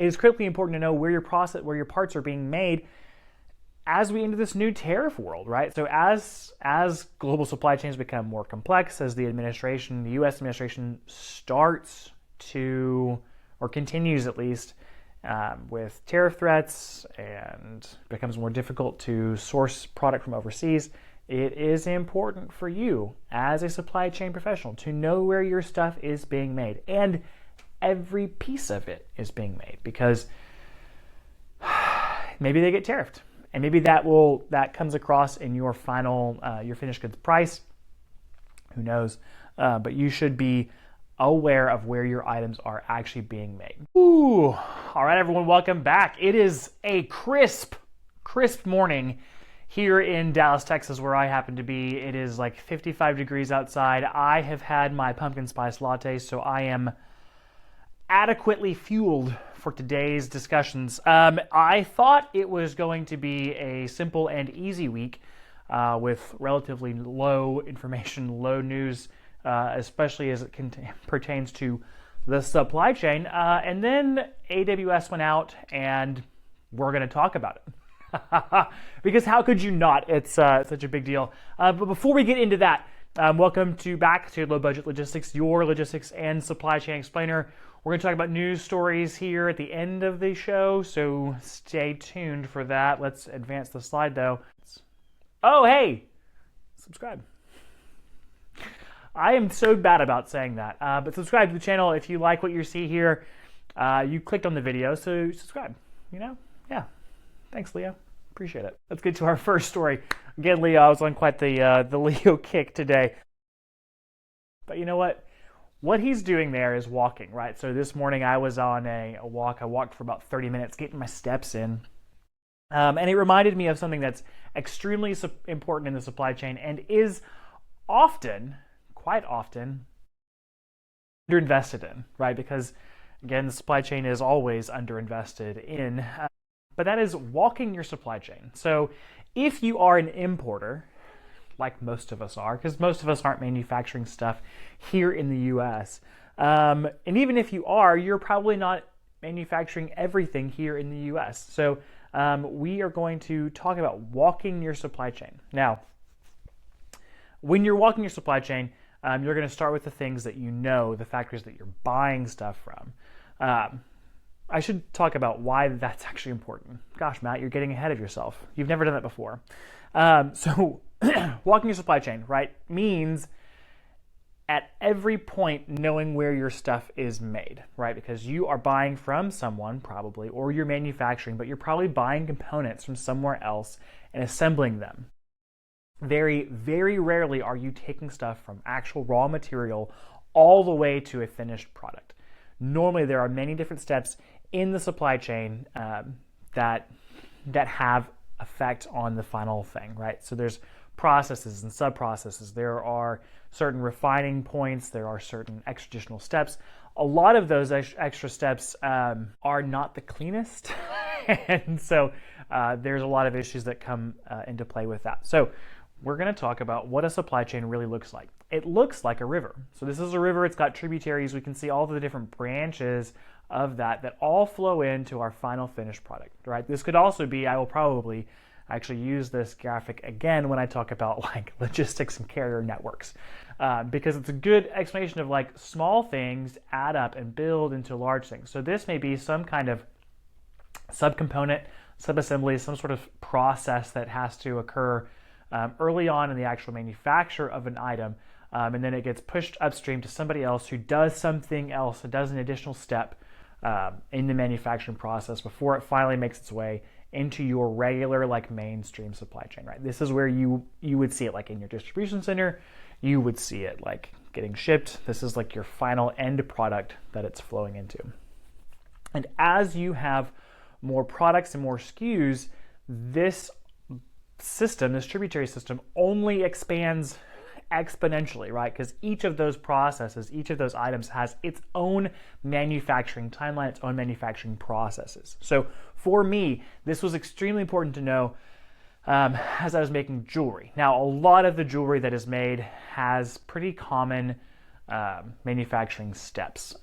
it is critically important to know where your parts are being made as we enter this new tariff world, right? So as global supply chains become more complex, as the U.S. administration starts to, or continues at least, with tariff threats and becomes more difficult to source product from overseas, it is important for you as a supply chain professional to know where your stuff is being made, and every piece of it is being made, because maybe they get tariffed, and maybe that comes across in your final your finished goods price. Who knows? But you should be aware of where your items are actually being made. Ooh! All right, everyone, welcome back. It is a crisp morning here in Dallas, Texas, where I happen to be. It is like 55 degrees outside. I have had my pumpkin spice latte, so I am adequately fueled for today's discussions. I thought it was going to be a simple and easy week with relatively low information, low news, especially as it pertains to the supply chain. And then AWS went out, and we're going to talk about it. Because how could you not? It's such a big deal. But before we get into that, welcome back to Low Budget Logistics, your logistics and supply chain explainer. We're going to talk about news stories here at the end of the show, so stay tuned for that. Let's advance the slide, though. Oh, hey! Subscribe. I am so bad about saying that, but subscribe to the channel if you like what you see here. You clicked on the video, so subscribe. Yeah. Thanks, Leo. Appreciate it. Let's get to our first story. Again, Leo, I was on quite the Leo kick today. But you know what? What he's doing there is walking, right? So this morning I was on a walk. I walked for about 30 minutes, getting my steps in. And it reminded me of something that's extremely important in the supply chain and is quite often, underinvested in, right? Because, again, the supply chain is always underinvested in. But that is walking your supply chain. So if you are an importer, like most of us are, because most of us aren't manufacturing stuff here in the U.S., and even if you are, you're probably not manufacturing everything here in the U.S. So we are going to talk about walking your supply chain. Now, when you're walking your supply chain, you're going to start with the things that you know, the factories that you're buying stuff from. I should talk about why that's actually important. Gosh, Matt, you're getting ahead of yourself. You've never done that before. So walking your supply chain, right, means at every point knowing where your stuff is made, right? Because you are buying from someone probably, or you're manufacturing, but you're probably buying components from somewhere else and assembling them. Very, very rarely are you taking stuff from actual raw material all the way to a finished product. Normally, there are many different steps in the supply chain that have effect on the final thing, right? So there's processes and sub-processes. There are certain refining points. There are certain extra steps. A lot of those extra steps are not the cleanest. And so there's a lot of issues that come into play with that. So we're going to talk about what a supply chain really looks like. It looks like a river. So this is a river. It's got tributaries. We can see all of the different branches of that all flow into our final finished product, right? This could also be, I will probably actually use this graphic again when I talk about like logistics and carrier networks, because it's a good explanation of like small things add up and build into large things. So this may be some kind of subcomponent, subassembly, some sort of process that has to occur early on in the actual manufacture of an item, and then it gets pushed upstream to somebody else who does something else, that does an additional step in the manufacturing process before it finally makes its way into your regular like mainstream supply chain, right? This is where you would see it like in your distribution center. You would see it like getting shipped. This is like your final end product that it's flowing into. And as you have more products and more SKUs, this system, this tributary system, only expands exponentially, right? Because each of those processes, each of those items has its own manufacturing timeline, its own manufacturing processes. So for me, this was extremely important to know as I was making jewelry. Now, a lot of the jewelry that is made has pretty common manufacturing steps.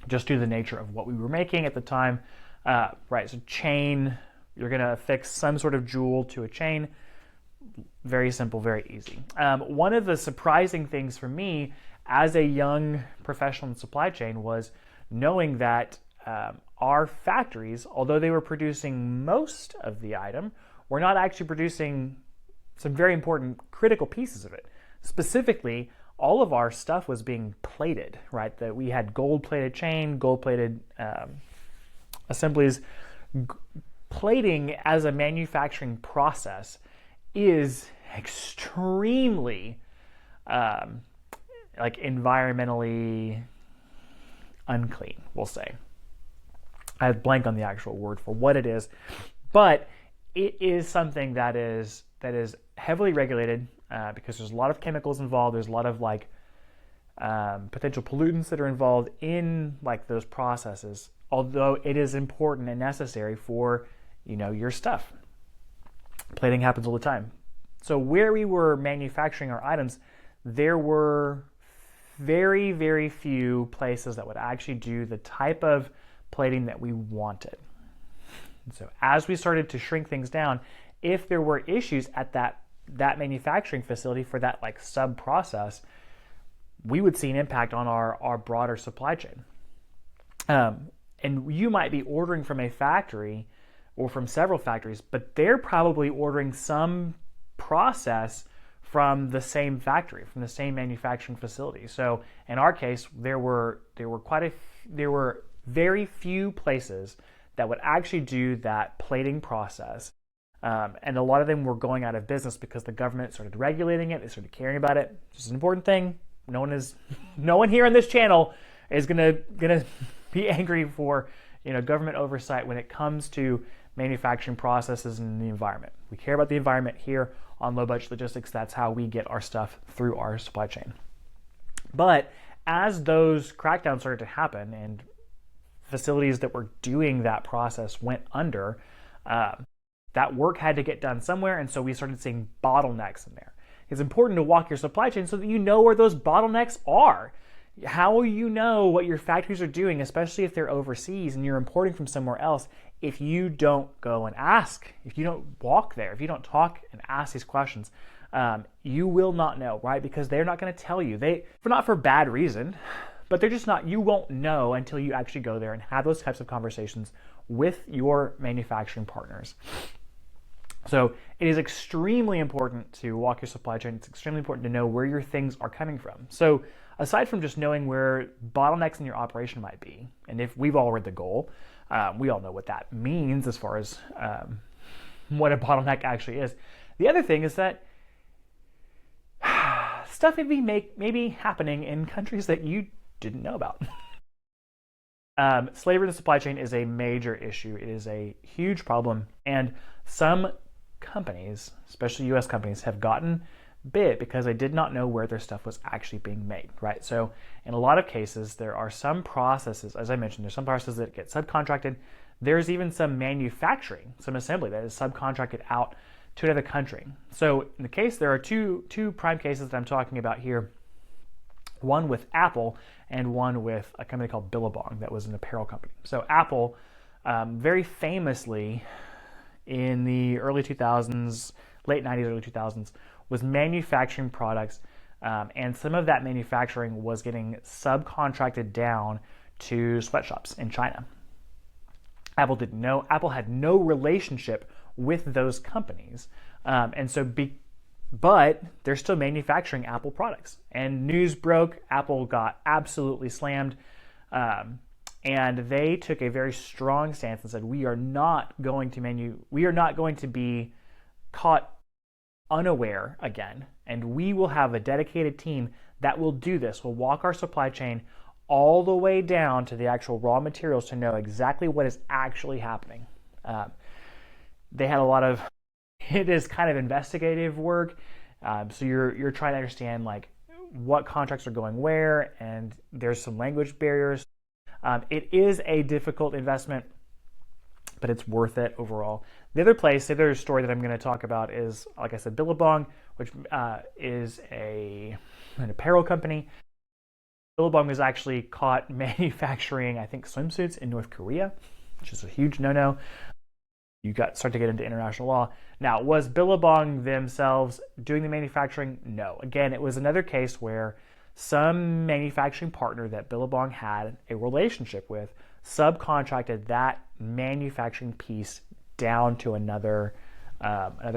just due to the nature of what we were making at the time. Right, so chain, you're going to affix some sort of jewel to a chain. Very simple, very easy. One of the surprising things for me as a young professional in supply chain was knowing that our factories, although they were producing most of the item, were not actually producing some very important critical pieces of it. Specifically, all of our stuff was being plated, right? That we had gold-plated chain, gold-plated assemblies. Plating as a manufacturing process is extremely like environmentally unclean, we'll say. I have blank on the actual word for what it is, but it is something that is heavily regulated because there's a lot of chemicals involved. There's a lot of like potential pollutants that are involved in like those processes. Although it is important and necessary for your stuff. Plating happens all the time. So where we were manufacturing our items, there were very, very few places that would actually do the type of plating that we wanted. And so as we started to shrink things down, if there were issues at that manufacturing facility for that like sub process, we would see an impact on our broader supply chain. And you might be ordering from a factory or from several factories, but they're probably ordering some process from the same factory, from the same manufacturing facility. So in our case, there were very few places that would actually do that plating process. And a lot of them were going out of business because the government started regulating it, they started caring about it. It's an important thing. No one here on this channel is gonna be angry for government oversight when it comes to manufacturing processes and the environment. We care about the environment here on Low Budget Logistics. That's how we get our stuff through our supply chain. But as those crackdowns started to happen and facilities that were doing that process went under, that work had to get done somewhere, and so we started seeing bottlenecks in there. It's important to walk your supply chain so that you know where those bottlenecks are. How will you know what your factories are doing, especially if they're overseas and you're importing from somewhere else, if you don't go and ask, if you don't walk there, if you don't talk and ask these questions? You will not know, right? Because they're not going to tell you. Not for bad reason, but they're just not. You won't know until you actually go there and have those types of conversations with your manufacturing partners. So it is extremely important to walk your supply chain. It's extremely important to know where your things are coming from. So aside from just knowing where bottlenecks in your operation might be, and if we've all read the goal, we all know what that means as far as what a bottleneck actually is. The other thing is that stuff may be happening in countries that you didn't know about. Slavery in the supply chain is a major issue. It is a huge problem, and some companies, especially U.S. companies, have gotten bit because they did not know where their stuff was actually being made, right? So in a lot of cases, there are some processes, as I mentioned, there's some processes that get subcontracted. There's even some manufacturing, some assembly that is subcontracted out to another country. So in the case, there are two prime cases that I'm talking about here. One with Apple and one with a company called Billabong that was an apparel company. So Apple, very famously in the early 2000s, late 90s, early 2000s, was manufacturing products, and some of that manufacturing was getting subcontracted down to sweatshops in China. Apple didn't know. Apple had no relationship with those companies, but they're still manufacturing Apple products. And news broke, Apple got absolutely slammed, and they took a very strong stance and said, we are not going to be caught unaware again, and we will have a dedicated team that will do this. We'll walk our supply chain all the way down to the actual raw materials to know exactly what is actually happening. They had a lot of, it is kind of investigative work. So you're trying to understand like what contracts are going where, and there's some language barriers. It is a difficult investment, but it's worth it overall. The other story that I'm going to talk about is, like I said, Billabong, which is an apparel company. Billabong was actually caught manufacturing, I think, swimsuits in North Korea, which is a huge no-no. You start to get into international law. Now, was Billabong themselves doing the manufacturing? No. Again, it was another case where some manufacturing partner that Billabong had a relationship with subcontracted that manufacturing piece down to another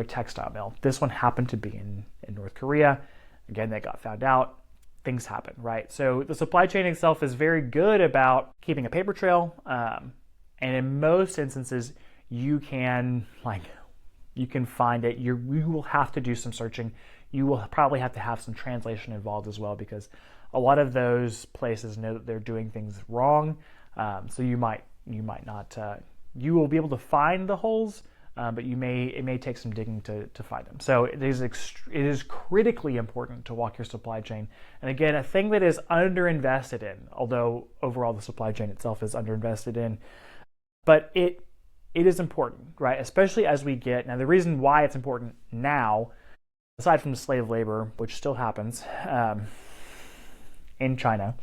textile mill. This one happened to be in North Korea. Again, they got found out. Things happen, right? So the supply chain itself is very good about keeping a paper trail, and in most instances, you can find it. You will have to do some searching. You will probably have to have some translation involved as well, because a lot of those places know that they're doing things wrong. So you might not. You will be able to find the holes, but it may take some digging to find them. So it is critically important to walk your supply chain. And again, a thing that is underinvested in, although overall the supply chain itself is underinvested in, but it is important, right? Especially as we get, now the reason why it's important now, aside from slave labor, which still happens in China,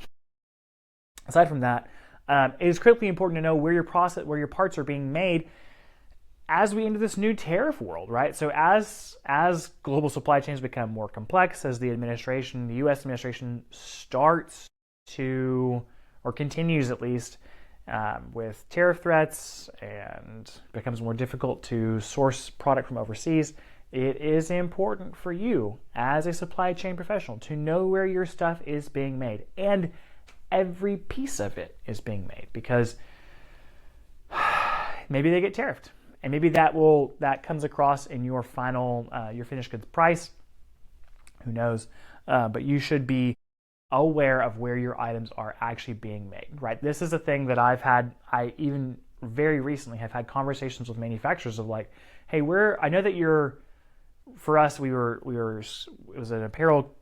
aside from that, it is critically important to know where your parts are being made as we enter this new tariff world, right? So as global supply chains become more complex, as the U.S. administration starts to, or continues at least, with tariff threats and becomes more difficult to source product from overseas, it is important for you as a supply chain professional to know where your stuff is being made, and every piece of it is being made, because maybe they get tariffed, and maybe that comes across in your final your finished goods price. Who knows? But you should be aware of where your items are actually being made, right? This is a thing that I even very recently have had conversations with manufacturers of like, hey, I know that for us, it was an apparel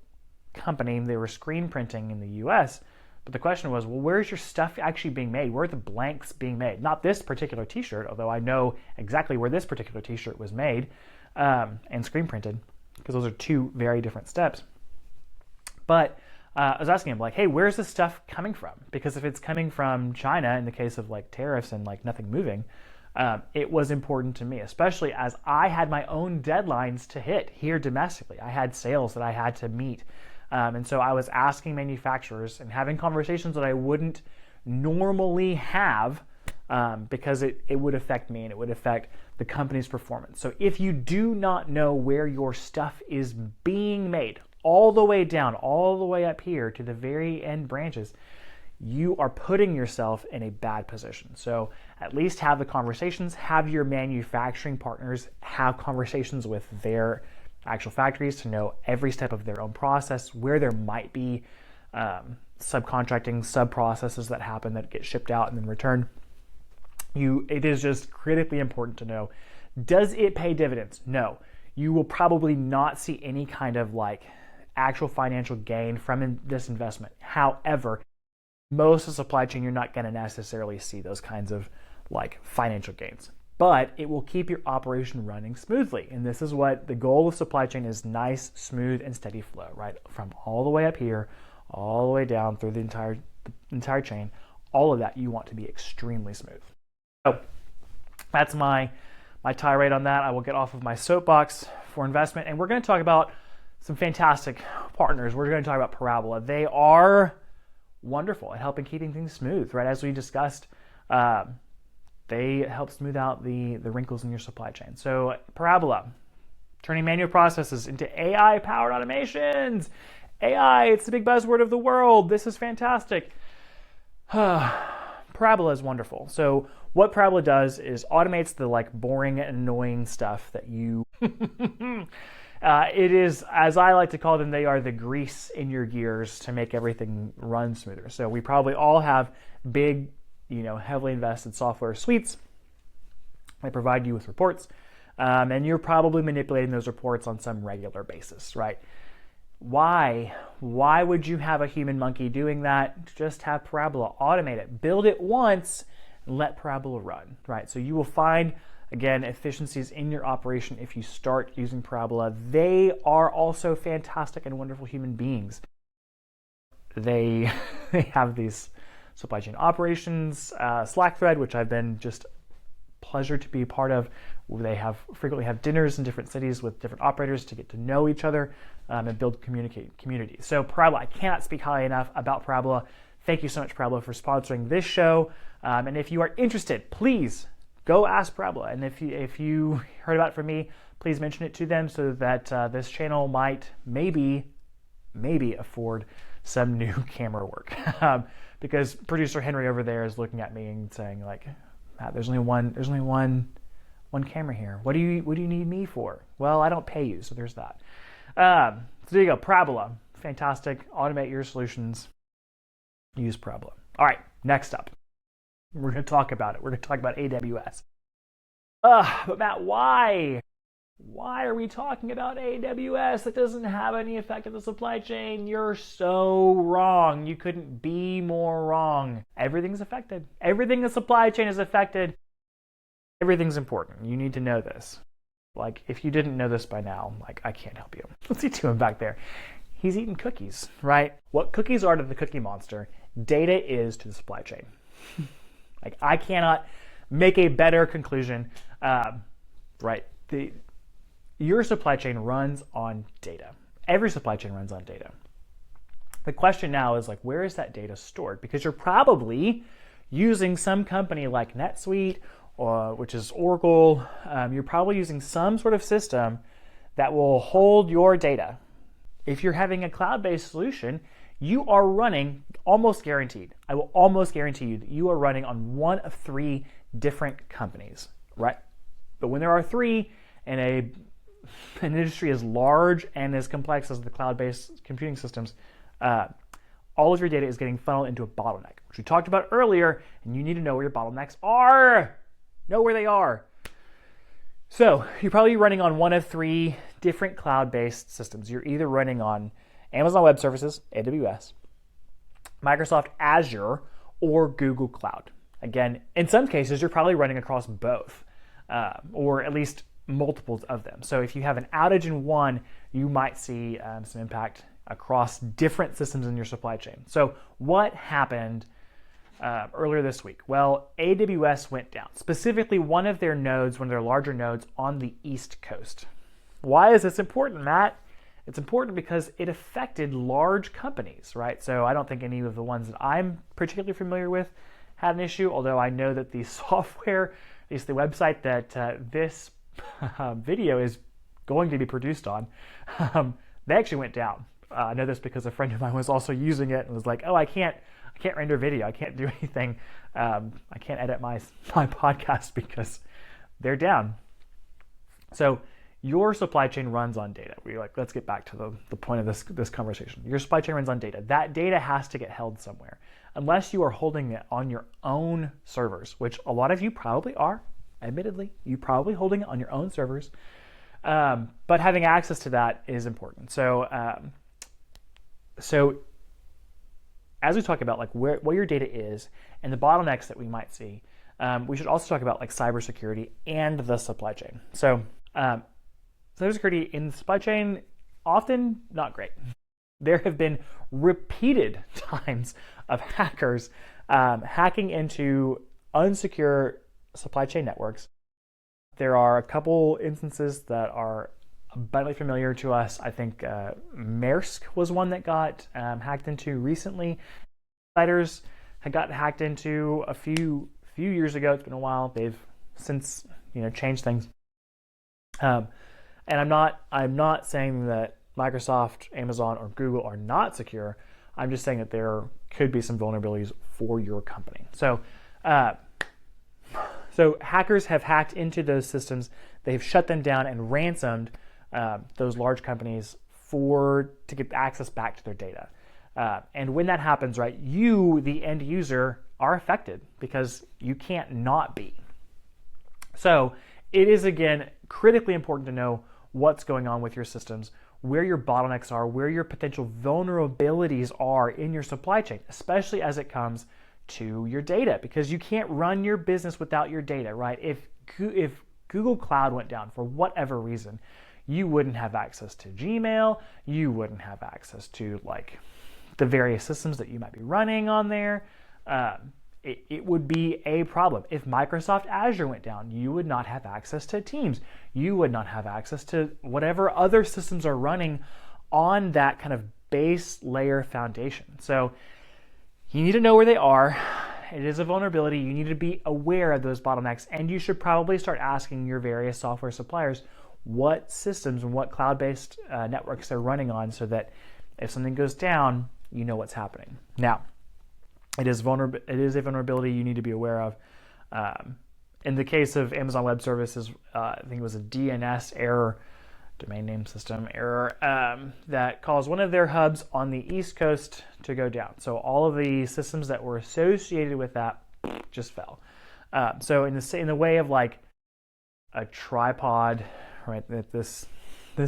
company. They were screen printing in the US, but the question was, well, where's your stuff actually being made? Where are the blanks being made? Not this particular t-shirt, although I know exactly where this particular t-shirt was made and screen printed, because those are two very different steps. But I was asking him, like, hey, where's this stuff coming from? Because if it's coming from China, in the case of like tariffs and like nothing moving, it was important to me, especially as I had my own deadlines to hit here domestically. I had sales that I had to meet. And so I was asking manufacturers and having conversations that I wouldn't normally have because it would affect me and it would affect the company's performance. So if you do not know where your stuff is being made, all the way down, all the way up here to the very end branches, you are putting yourself in a bad position. So at least have the conversations, have your manufacturing partners have conversations with their actual factories to know every step of their own process, where there might be subcontracting, sub-processes that happen that get shipped out and then returned. It is just critically important to know, does it pay dividends? No. You will probably not see any kind of like actual financial gain from this investment. However, most of the supply chain, you're not going to necessarily see those kinds of like financial gains, but it will keep your operation running smoothly. And this is what the goal of supply chain is: nice, smooth, and steady flow, right? From all the way up here, all the way down through the entire chain. All of that you want to be extremely smooth. So that's my tirade on that. I will get off of my soapbox for investment, and we're going to talk about some fantastic partners. We're going to talk about Parabola. They are wonderful at helping keeping things smooth, right? As we discussed, they help smooth out the wrinkles in your supply chain. So Parabola, turning manual processes into AI-powered automations. AI, it's the big buzzword of the world. This is fantastic. Parabola is wonderful. So what Parabola does is automates the like boring and annoying stuff that you it is, as I like to call them, they are the grease in your gears to make everything run smoother. So we probably all have big, heavily invested software suites. They provide you with reports, and you're probably manipulating those reports on some regular basis, right? Why would you have a human monkey doing that? Just have Parabola automate it. Build it once and let Parabola run, right? So you will find, again, efficiencies in your operation if you start using Parabola. They are also fantastic and wonderful human beings. they have these supply chain operations Slack thread, which I've been just pleasure to be part of. They frequently have dinners in different cities with different operators to get to know each other and build community. So Parabola, I cannot speak highly enough about Parabola. Thank you so much, Parabola, for sponsoring this show. And if you are interested, please go ask Parabola. And if you heard about it from me, please mention it to them so that this channel might maybe afford some new camera work. Because producer Henry over there is looking at me and saying, like, Matt, there's only one camera here. What do you need me for? Well, I don't pay you, so there's that. So there you go, Parabola. Fantastic. Automate your solutions. Use Parabola. All right, next up. We're going to talk about it. We're going to talk about AWS. But Matt, why? Why are we talking about AWS? That doesn't have any effect on the supply chain. You're so wrong. You couldn't be more wrong. Everything's affected. Everything in the supply chain is affected. Everything's important. You need to know this. Like, if you didn't know this by now, like, I can't help you. Let's see to him back there. He's eating cookies, right? What cookies are to the Cookie Monster, data is to the supply chain. Like, I cannot make a better conclusion, right? Your supply chain runs on data. Every supply chain runs on data. The question now is, like, where is that data stored? Because you're probably using some company like NetSuite, which is Oracle. You're probably using some sort of system that will hold your data. If you're having a cloud-based solution, you are running, almost guaranteed, I will almost guarantee you that you are running on one of three different companies, right? But when there are three in an industry as large and as complex as the cloud-based computing systems, all of your data is getting funneled into a bottleneck, which we talked about earlier, and you need to know where your bottlenecks are. Know where they are. So you're probably running on one of three different cloud-based systems. You're either running on Amazon Web Services, AWS, Microsoft Azure, or Google Cloud. Again, in some cases, you're probably running across both, or at least multiples of them. So if you have an outage in one, you might see some impact across different systems in your supply chain. So what happened earlier this week? Well, AWS went down, specifically one of their larger nodes on the East Coast. Why is this important, Matt? It's important because it affected large companies, right? So I don't think any of the ones that I'm particularly familiar with had an issue, although I know that the software, at least the website that this video is going to be produced on, they actually went down. I know this because a friend of mine was also using it and was like, oh, I can't render video. I can't do anything. I can't edit my podcast because they're down. So your supply chain runs on data. Let's get back to the point of this conversation. Your supply chain runs on data. That data has to get held somewhere. Unless you are holding it on your own servers, which a lot of you probably are, admittedly, you're probably holding it on your own servers. But having access to that is important. So as we talk about like what your data is and the bottlenecks that we might see, we should also talk about like cybersecurity and the supply chain. So cybersecurity in the supply chain, often not great. There have been repeated times of hackers hacking into unsecure supply chain networks. There are a couple instances that are abundantly familiar to us. I think Maersk was one that got hacked into recently. Insiders had gotten hacked into a few years ago. It's been a while. They've since changed things. And I'm not saying that Microsoft, Amazon, or Google are not secure. I'm just saying that there could be some vulnerabilities for your company. So hackers have hacked into those systems. They've shut them down and ransomed those large companies to get access back to their data. And when that happens, right, you, the end user, are affected because you can't not be. So it is, again, critically important to know what's going on with your systems, where your bottlenecks are, where your potential vulnerabilities are in your supply chain, especially as it comes to your data, because you can't run your business without your data, right? If Google Cloud went down for whatever reason, you wouldn't have access to Gmail, you wouldn't have access to like the various systems that you might be running on there, it would be a problem. If Microsoft Azure went down, you would not have access to Teams. You would not have access to whatever other systems are running on that kind of base layer foundation. So you need to know where they are. It is a vulnerability. You need to be aware of those bottlenecks, and you should probably start asking your various software suppliers what systems and what cloud-based networks they're running on, so that if something goes down, you know what's happening. Now, it is a vulnerability you need to be aware of. In the case of Amazon Web Services, I think it was a DNS error, domain name system error, that caused one of their hubs on the East Coast to go down. So all of the systems that were associated with that just fell. So in the way of like a tripod, right? That this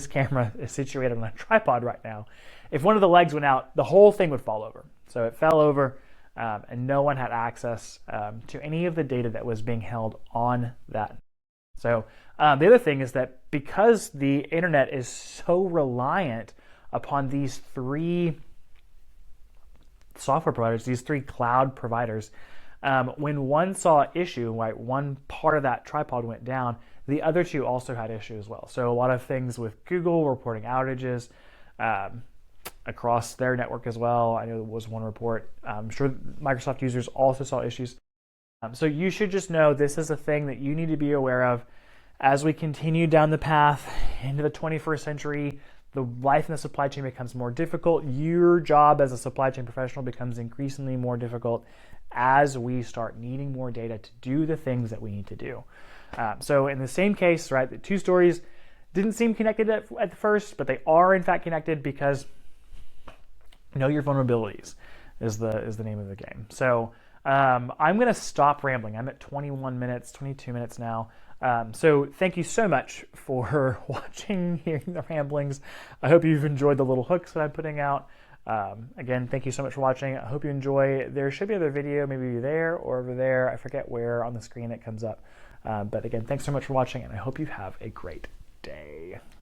camera is situated on a tripod right now. If one of the legs went out, the whole thing would fall over. So it fell over, and no one had access to any of the data that was being held on that. So the other thing is that because the internet is so reliant upon these three software providers, these three cloud providers, when one saw an issue, right, one part of that tripod went down, the other two also had issues as well. So a lot of things with Google reporting outages across their network as well. I know there was one report. I'm sure Microsoft users also saw issues. So you should just know this is a thing that you need to be aware of as we continue down the path into the 21st century. The life in the supply chain becomes more difficult. Your job as a supply chain professional becomes increasingly more difficult as we start needing more data to do the things that we need to do. So in the same case, right, the two stories didn't seem connected at first, but they are in fact connected, because know your vulnerabilities is the name of the game. So I'm going to stop rambling. I'm at 21 minutes, 22 minutes now. So thank you so much for watching, hearing the ramblings. I hope you've enjoyed the little hooks that I'm putting out. Again, thank you so much for watching. I hope you enjoy. There should be another video, maybe there or over there. I forget where on the screen it comes up. But again, thanks so much for watching, and I hope you have a great day.